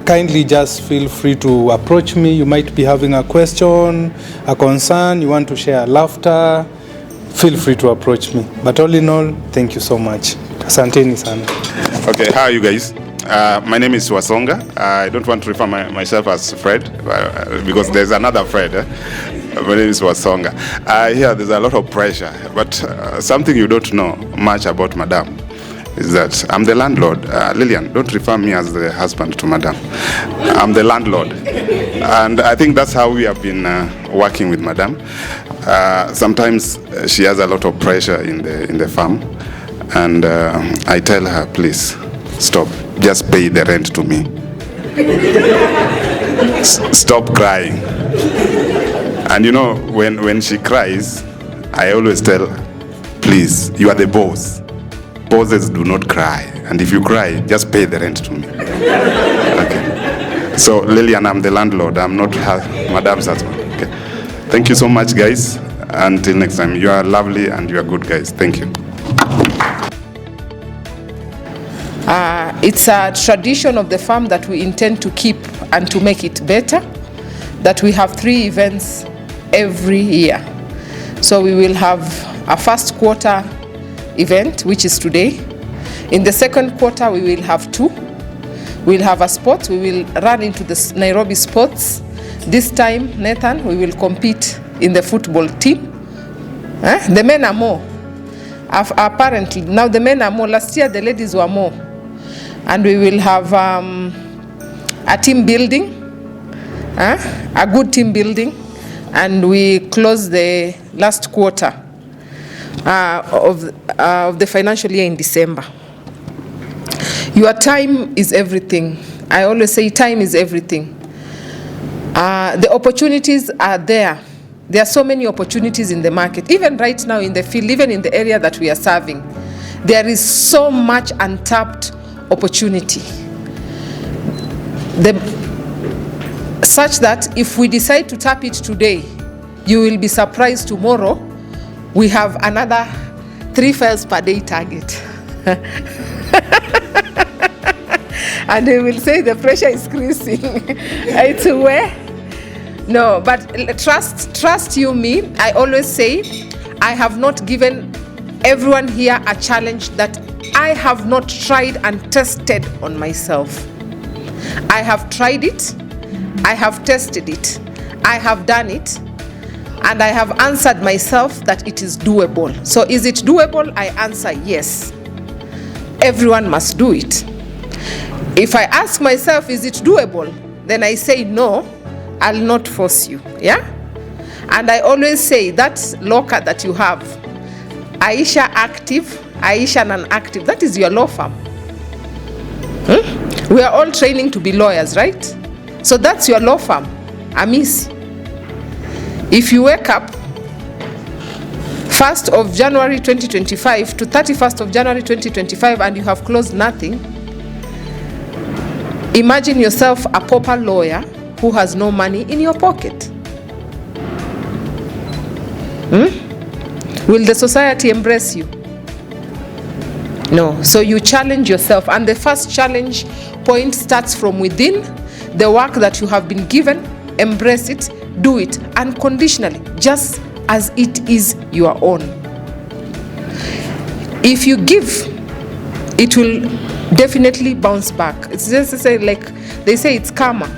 kindly just feel free to approach me. You might be having a question, a concern, you want to share laughter. Feel free to approach me. But all in all, thank you so much. Asanteni sana. Okay, how are you guys? My name is Wasonga. I don't want to refer myself as Fred because there's another Fred. My name is Wasonga. Here there's a lot of pressure, but something you don't know much about Madam is that I'm the landlord. Lillian, don't refer me as the husband to Madam. I'm the landlord. And I think that's how we have been working with Madam. Sometimes she has a lot of pressure in the farm. And I tell her, please, stop. Just pay the rent to me. Stop crying. And you know, when she cries, I always tell her, please, you are the boss. Bosses do not cry. And if you cry, just pay the rent to me. Okay. So, Lillian, I'm the landlord. I'm not Madam's husband. Okay. Thank you so much, guys. Until next time, you are lovely and you are good guys. Thank you. It's a tradition of the farm that we intend to keep and to make it better, that we have 3 events every year. So we will have a first quarter event, which is today. In the second quarter, we will have 2. We'll have a sport. We will run into the Nairobi sports. This time, Nathan, we will compete in the football team. The men are more. Apparently, now the men are more. Last year, the ladies were more. And we will have a team building, a good team building, and we close the last quarter of the financial year in December. Your time is everything. I always say time is everything. The opportunities are there. There are so many opportunities in the market, even right now in the field, even in the area that we are serving. There is so much untapped opportunity. Such that if we decide to tap it today, you will be surprised tomorrow we have another 3 files per day target. And he will say the pressure is increasing. It's where? No, but trust you me. I always say, I have not given everyone here a challenge that I have not tried and tested on myself. I have tried it, I have tested it, I have done it, and I have answered myself that it is doable. So is it doable? I answer yes. Everyone must do it. If I ask myself, is it doable? Then I say no, I'll not force you. Yeah? And I always say that locker that you have, Aisha active, Aisha non-active, that is your law firm. We are all training to be lawyers, right? So that's your law firm, Amisi. If you wake up 1st of January 2025 to 31st of January 2025 and you have closed nothing, imagine yourself a pauper lawyer who has no money in your pocket. Will the society embrace you? No. So you challenge yourself, and the first challenge point starts from within. The work that you have been given, embrace it, do it unconditionally, just as it is your own. If you give, it will definitely bounce back. It's just to say, like they say, it's karma.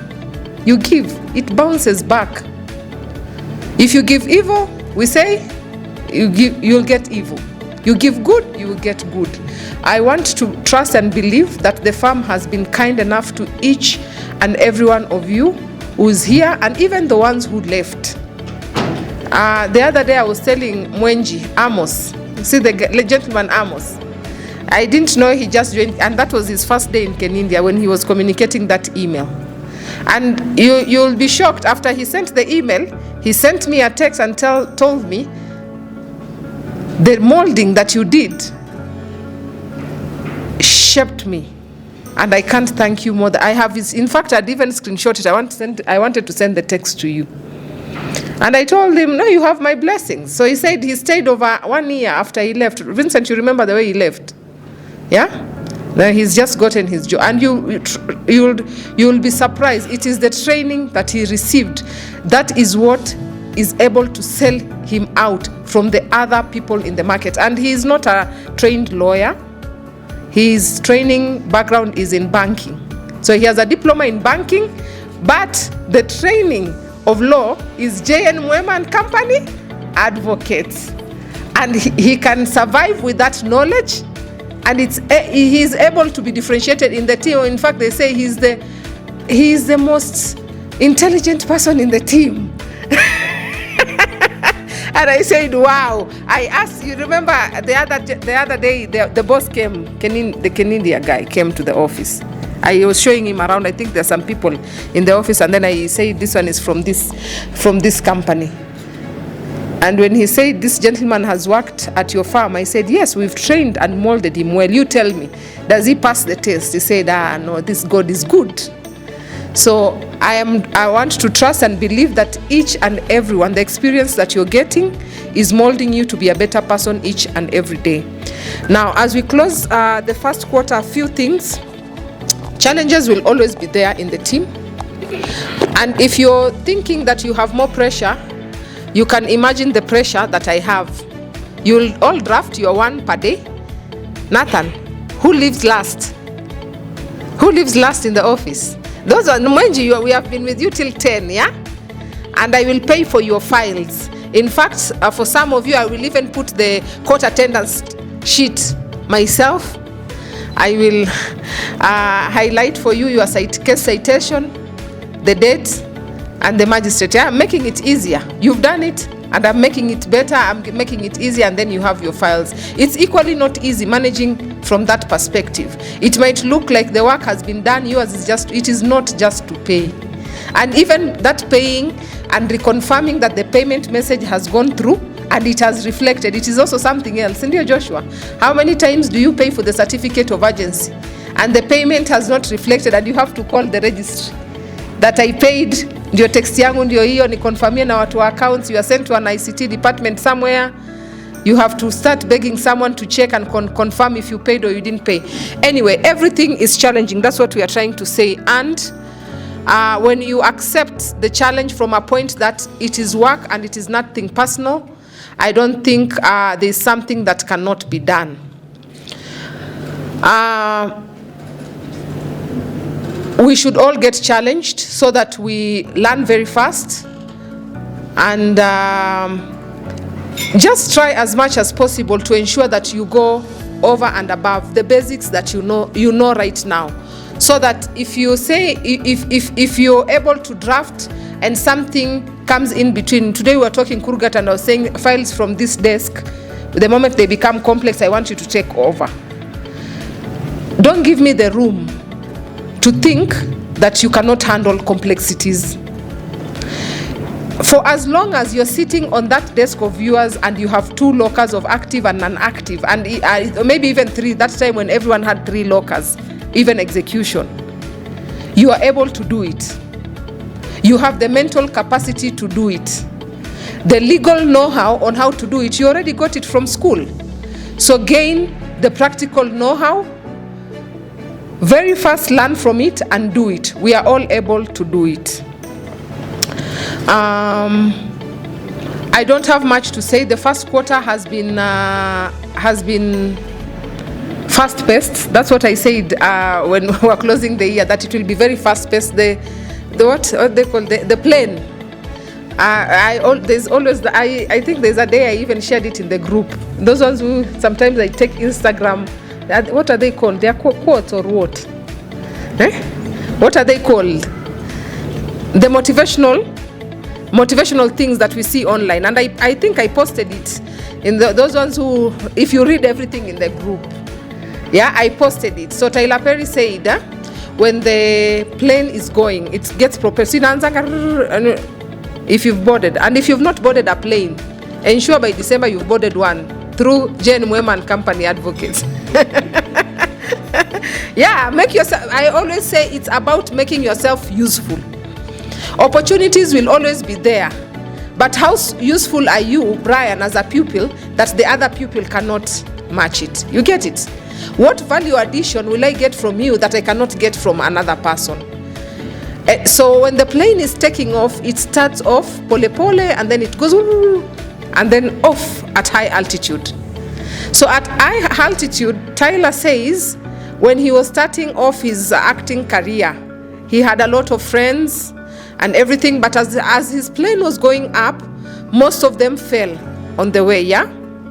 You give, it bounces back. If you give evil, we say, you'll get evil. You give good, you will get good. I want to trust and believe that the firm has been kind enough to each and every one of you who's here, and even the ones who left. The other day I was telling Mwenji, Amos, see the gentleman Amos. I didn't know he just joined, and that was his first day in Kenindia when he was communicating that email. And you'll be shocked, after he sent the email, he sent me a text and told me, the molding that you did shaped me, and I can't thank you more. I have his, in fact, I'd even screenshot it. I wanted to send the text to you. And I told him, no, you have my blessings. So he said he stayed over 1 year after he left. Vincent, you remember the way he left? Yeah? Then he's just gotten his job. And you'll be surprised. It is the training that he received. That is what is able to sell him out from the other people in the market. And he is not a trained lawyer. His training background is in banking. So he has a diploma in banking, but the training of law is J.N. Muema and Company advocates. And he can survive with that knowledge, and he is able to be differentiated in the team. In fact, they say he is the most intelligent person in the team. And I said, wow. I asked, you remember the other day, the boss came, the Kenindia guy came to the office. I was showing him around. I think there's some people in the office, and then I said, this one is from this company. And when he said, this gentleman has worked at your farm, I said, yes, we've trained and molded him well. You tell me, does he pass the test? He said, no, this God is good. So I want to trust and believe that each and everyone, the experience that you're getting is molding you to be a better person each and every day. Now, as we close the first quarter, a few things. Challenges will always be there in the team. And if you're thinking that you have more pressure, you can imagine the pressure that I have. You'll all draft your one per day. Nathan, who lives last? Who lives last in the office? Those are, Mwenji, we have been with you till 10, yeah? And I will pay for your files. In fact, for some of you, I will even put the court attendance sheet myself. I will highlight for you your case citation, the date, and the magistrate. I'm making it easier. You've done it, and I'm making it better. I'm making it easier, and then you have your files. It's equally not easy managing from that perspective. It might look like the work has been done. Yours is just, it is not just to pay. And even that paying and reconfirming that the payment message has gone through and it has reflected, it is also something else. Ndio Joshua, how many times do you pay for the certificate of urgency and the payment has not reflected, and you have to call the registry that I paid, ndio text yangu ndio hiyo, ni confirmia na watu wa accounts, you are sent to an ICT department somewhere, You have to start begging someone to check and confirm if you paid or you didn't pay. Anyway, everything is challenging. That's what we are trying to say. And when you accept the challenge from a point that it is work and it is nothing personal, I don't think there's something that cannot be done. We should all get challenged so that we learn very fast, and just try as much as possible to ensure that you go over and above the basics that you know right now, so that if you say if you're able to draft and something comes in between. Today we were talking Kurgat and I was saying files from this desk, the moment they become complex, I want you to take over. Don't give me the room to think that you cannot handle complexities. For as long as you're sitting on that desk of yours and you have 2 lockers of active and non-active, and maybe even 3, that time when everyone had 3 lockers, even execution, you are able to do it. You have the mental capacity to do it. The legal know-how on how to do it, you already got it from school. So gain the practical know-how, very fast learn from it and do it. We are all able to do it. I don't have much to say. The first quarter has been fast-paced. That's what I said when we were closing the year, that it will be very fast-paced. What they call the plane. There's always I think there's a day I even shared it in the group. Those ones who sometimes I take Instagram. What are they called? They are quotes or what? What are they called? The motivational things that we see online, and I think I posted it in those ones who, if you read everything in the group, yeah, I posted it. So Tyler Perry said, when the plane is going, it gets propelled. If you've boarded, and if you've not boarded a plane, ensure by December you've boarded one through Jane Muema and Company Advocates. Yeah, make yourself. I always say it's about making yourself useful. Opportunities will always be there, but how useful are you, Brian, as a pupil, that the other pupil cannot match it? You get it? What value addition will I get from you that I cannot get from another person? So when the plane is taking off, it starts off pole and then it goes and then off at high altitude. So at high altitude, Tyler says when he was starting off his acting career, he had a lot of friends and everything, but as his plane was going up, most of them fell on the way, yeah?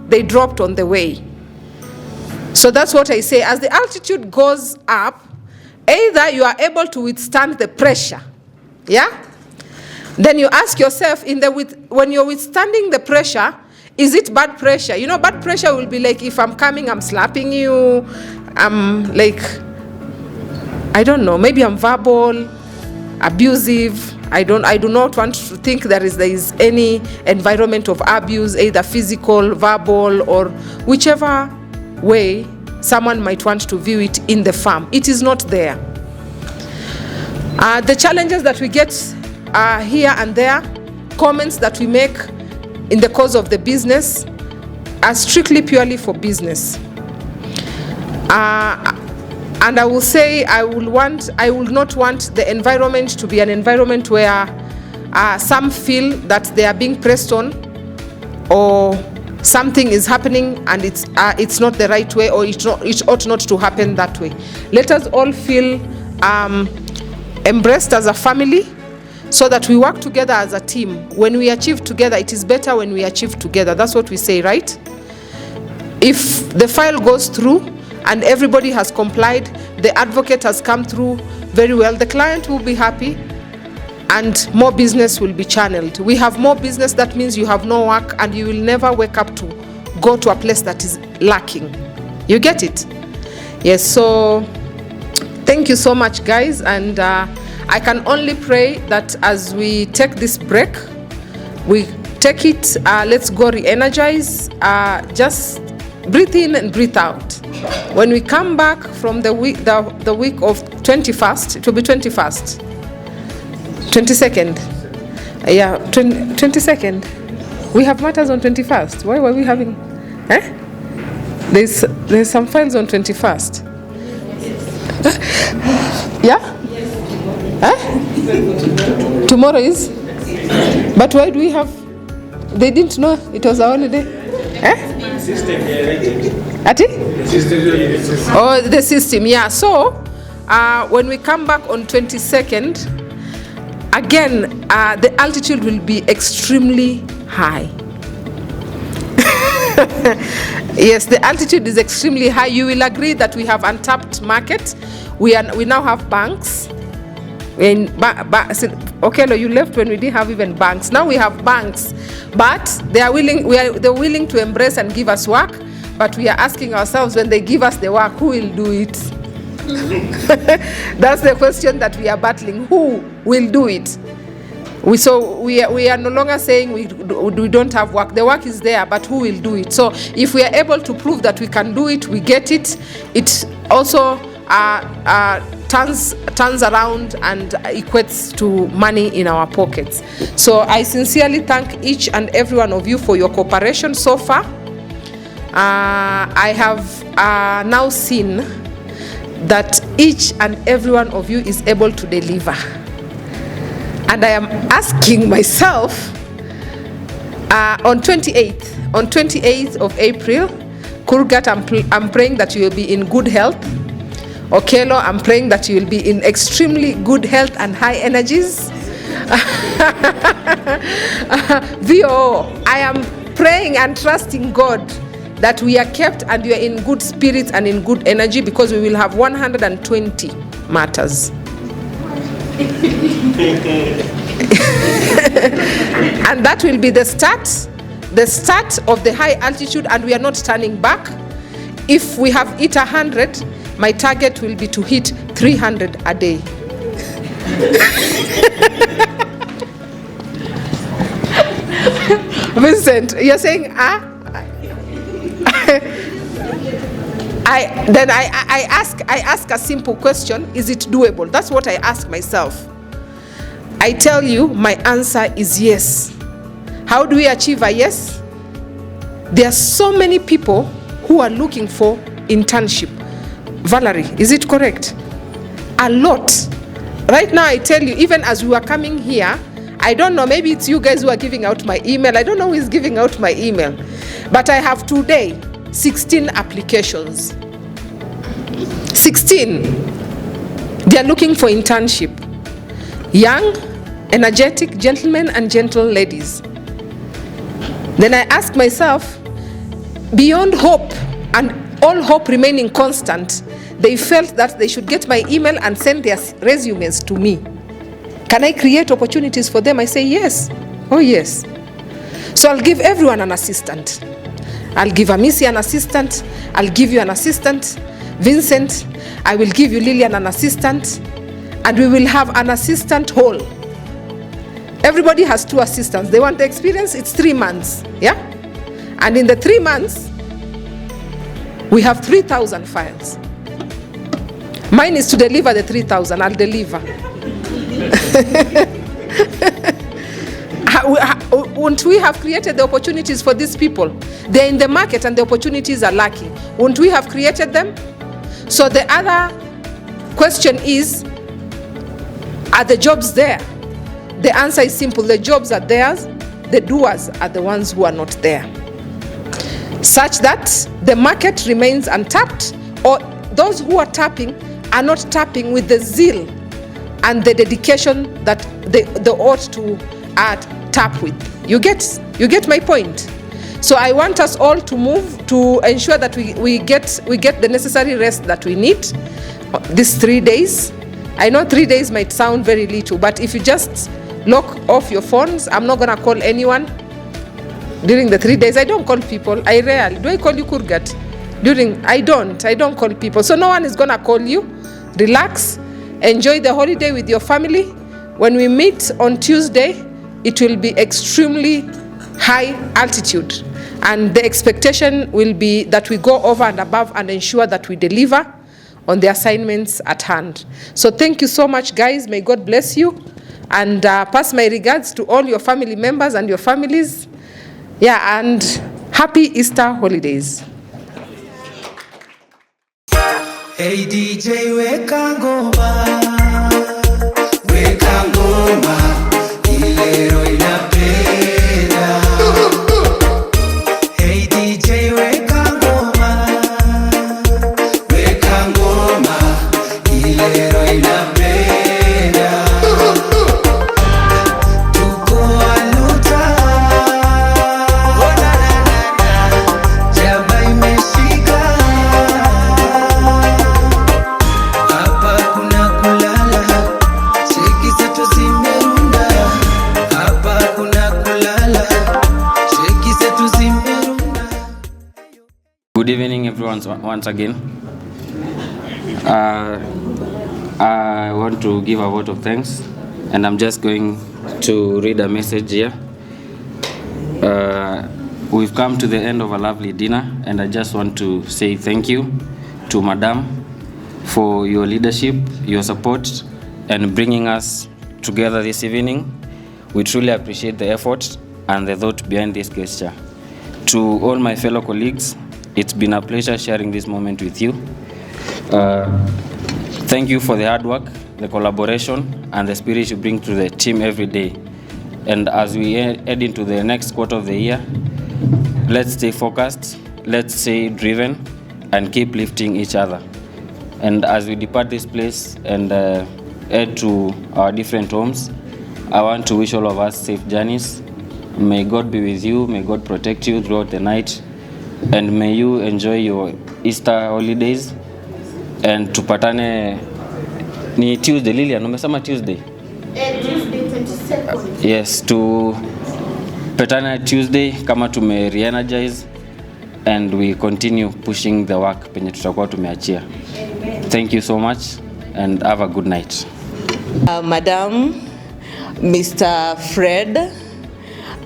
They dropped on the way. So that's what I say. As the altitude goes up, either you are able to withstand the pressure, yeah? Then you ask yourself, when you're withstanding the pressure, is it bad pressure? You know, bad pressure will be like if I'm coming, I'm slapping you, I'm like, I don't know, maybe I'm verbal, abusive. I do not want to think there is any environment of abuse, either physical, verbal, or whichever way someone might want to view it in the farm. It is not there. The challenges that we get here and there, comments that we make in the course of the business are strictly purely for business. And I will say I will not want the environment to be an environment where some feel that they are being pressed on, or something is happening and it's not the right way, or it ought not to happen that way. Let us all feel embraced as a family, so that we work together as a team. When we achieve together, it is better when we achieve together. That's what we say, right? If the file goes through and everybody has complied, the advocate has come through very well, the client will be happy and more business will be channeled. We have more business, that means you have no work and you will never wake up to go to a place that is lacking. You get it? Yes, so thank you so much, guys, and I can only pray that as we take this break, we take it, let's go re-energize, just breathe in and breathe out. When we come back from the week of 21st, it will be 21st, 22nd, yeah, 22nd. We have matters on 21st. Why were we having? There's some files on 21st. Yeah? Tomorrow is? But why do we have? They didn't know it was a holiday. Ati? Oh, the system, yeah. So, when we come back on 22nd, again, the altitude will be extremely high. Yes, the altitude is extremely high. You will agree that we have untapped market. We now have banks. Okay, no, you left when we didn't have even banks. Now we have banks, but they're willing to embrace and give us work. But we are asking ourselves, when they give us the work, who will do it? That's the question that we are battling. Who will do it? We are no longer saying we don't have work. The work is there, but who will do it? So if we are able to prove that we can do it, we get it. It also turns around and equates to money in our pockets. So I sincerely thank each and every one of you for your cooperation so far. I have now seen that each and every one of you is able to deliver. And I am asking myself, on 28th of April, Kurgat, I'm praying that you will be in good health. Okelo, I'm praying that you will be in extremely good health and high energies. VO, I am praying and trusting God that we are kept and we are in good spirits and in good energy, because we will have 120 matters. And that will be the start of the high altitude, and we are not turning back. If we have hit 100, my target will be to hit 300 a day. Vincent, you're saying, I ask a simple question: is it doable? That's what I ask myself. I tell you, my answer is yes. How do we achieve a yes? There are so many people who are looking for internship. Valerie, is it correct? A lot. Right now, I tell you, even as we were coming here, I don't know, maybe it's you guys who are giving out my email. I don't know who is giving out my email. But I have today 16 applications. 16. They are looking for internship. Young, energetic gentlemen and gentle ladies. Then I ask myself, beyond hope and all hope remaining constant, they felt that they should get my email and send their resumes to me. Can I create opportunities for them? I say yes. Oh yes. So I'll give everyone an assistant. I'll give Amisi an assistant. I'll give you an assistant. Vincent, I will give you Lillian an assistant. And we will have an assistant hall. Everybody has 2 assistants. They want the experience, it's 3 months. Yeah? And in the 3 months, we have 3,000 files. Mine is to deliver the 3,000. I'll deliver. Won't we have created the opportunities for these people? They're in the market and the opportunities are lacking. Won't we have created them? So the other question is, are the jobs there? The answer is simple. The jobs are theirs. The doers are the ones who are not there. Such that the market remains untapped, or those who are tapping are not tapping with the zeal and the dedication that they ought to tap with. You get my point? So I want us all to move to ensure that we get the necessary rest that we need these 3 days. I know 3 days might sound very little, but if you just lock off your phones, I'm not gonna call anyone during the 3 days. I don't call people. I rarely. Do I call you Kurgat? I don't call people. So no one is gonna call you. Relax. Enjoy the holiday with your family. When we meet on Tuesday, it will be extremely high altitude. And the expectation will be that we go over and above and ensure that we deliver on the assignments at hand. So thank you so much, guys. May God bless you. And pass my regards to all your family members and your families. Yeah, and Happy Easter holidays. Hey DJ, weka ngoma, weka ngoma, ilero inapenda. Hey DJ, weka ngoma, weka ngoma, ilero inapenda. Tuko aluta, ona na na na, jaba imeshika. Hapa kuna kulala, sheki zetu zimerunda. Hapa kuna kulala, sheki zetu zimerunda. Good evening, everyone, once again. I want to give a vote of thanks, and I'm just going to read a message here. We've come to the end of a lovely dinner, and I just want to say thank you to Madam for your leadership, your support, and bringing us together this evening. We truly appreciate the effort and the thought behind this gesture. To all my fellow colleagues, it's been a pleasure sharing this moment with you. Thank you for the hard work, the collaboration, and the spirit you bring to the team every day. And as we head into the next quarter of the year, let's stay focused, let's stay driven, and keep lifting each other. And as we depart this place and head to our different homes, I want to wish all of us safe journeys. May God be with you, may God protect you throughout the night, and may you enjoy your Easter holidays. And tupatane ni Tuesday, Lilian, umesema Tuesday? Tuesday 22nd. Yes, tupatane Tuesday kama tume re-energize and we continue pushing the work penye tutakuwa tumeachia. Thank you so much and have a good night. Madam, Mr. Fred,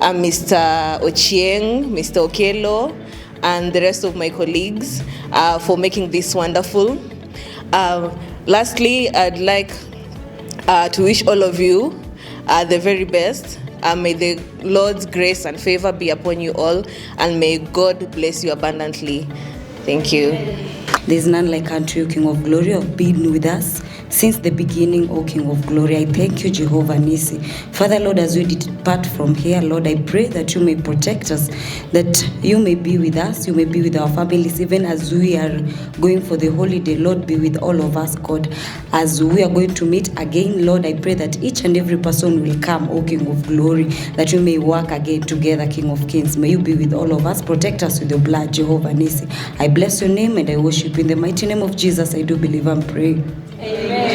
Mr. Ochieng, Mr. Okelo, and the rest of my colleagues for making this wonderful. Lastly, I'd like to wish all of you the very best. May the Lord's grace and favor be upon you all, and may God bless you abundantly. Thank you. There's none like unto you, King of Glory, of being with us since the beginning, O King of Glory. I thank you, Jehovah Nisi. Father, Lord, as we depart from here, Lord, I pray that you may protect us, that you may be with us, you may be with our families, even as we are going for the holiday. Lord, be with all of us, God. As we are going to meet again, Lord, I pray that each and every person will come, O King of Glory, that you may work again together, King of Kings. May you be with all of us. Protect us with your blood, Jehovah Nisi. I bless your name and I worship in the mighty name of Jesus. I do believe and pray. Amen.